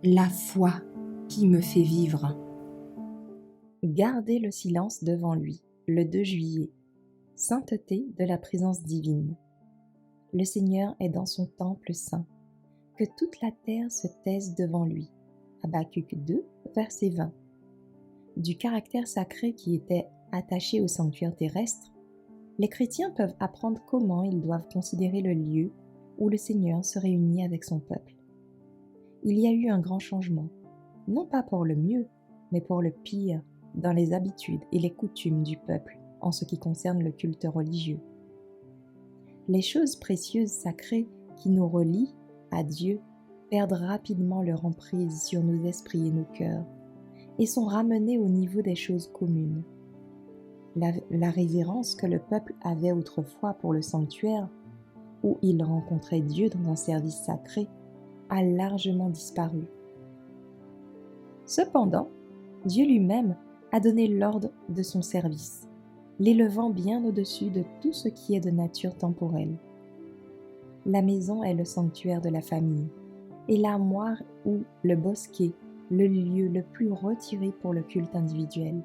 La foi qui me fait vivre. Gardez le silence devant lui, le 2 juillet. Sainteté de la présence divine. Le Seigneur est dans son temple saint. Que toute la terre se taise devant lui. Habacuc 2, verset 20. Du caractère sacré qui était attaché au sanctuaire terrestre, les chrétiens peuvent apprendre comment ils doivent considérer le lieu où le Seigneur se réunit avec son peuple. Il y a eu un grand changement, non pas pour le mieux, mais pour le pire dans les habitudes et les coutumes du peuple en ce qui concerne le culte religieux. Les choses précieuses sacrées qui nous relient à Dieu perdent rapidement leur emprise sur nos esprits et nos cœurs et sont ramenées au niveau des choses communes. La révérence que le peuple avait autrefois pour le sanctuaire, où il rencontrait Dieu dans un service sacré, a largement disparu. Cependant, Dieu lui-même a donné l'ordre de son service, l'élevant bien au-dessus de tout ce qui est de nature temporelle. La maison est le sanctuaire de la famille, et la moire ou le bosquet, le lieu le plus retiré pour le culte individuel.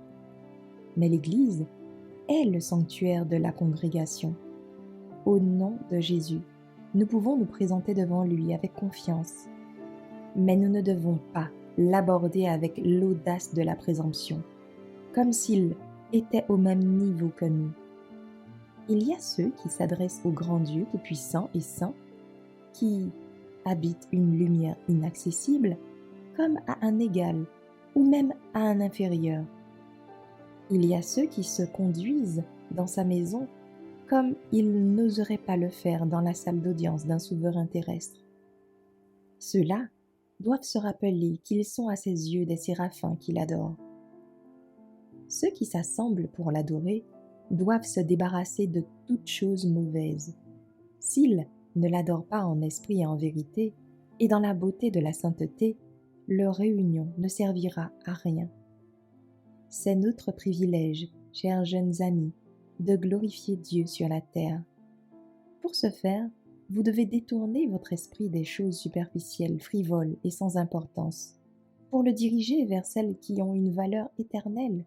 Mais l'Église est le sanctuaire de la congrégation. Au nom de Jésus, nous pouvons nous présenter devant lui avec confiance. Mais nous ne devons pas l'aborder avec l'audace de la présomption, comme s'il était au même niveau que nous. Il y a ceux qui s'adressent au grand Dieu tout-puissant et saint, qui habitent une lumière inaccessible, comme à un égal ou même à un inférieur. Il y a ceux qui se conduisent dans sa maison comme ils n'oseraient pas le faire dans la salle d'audience d'un souverain terrestre. Ceux-là doivent se rappeler qu'ils sont à ses yeux des séraphins qui l'adorent. Ceux qui s'assemblent pour l'adorer doivent se débarrasser de toute chose mauvaise. S'ils ne l'adorent pas en esprit et en vérité, et dans la beauté de la sainteté, leur réunion ne servira à rien. C'est notre privilège, chers jeunes amis, de glorifier Dieu sur la terre. Pour ce faire, vous devez détourner votre esprit des choses superficielles, frivoles et sans importance, pour le diriger vers celles qui ont une valeur éternelle.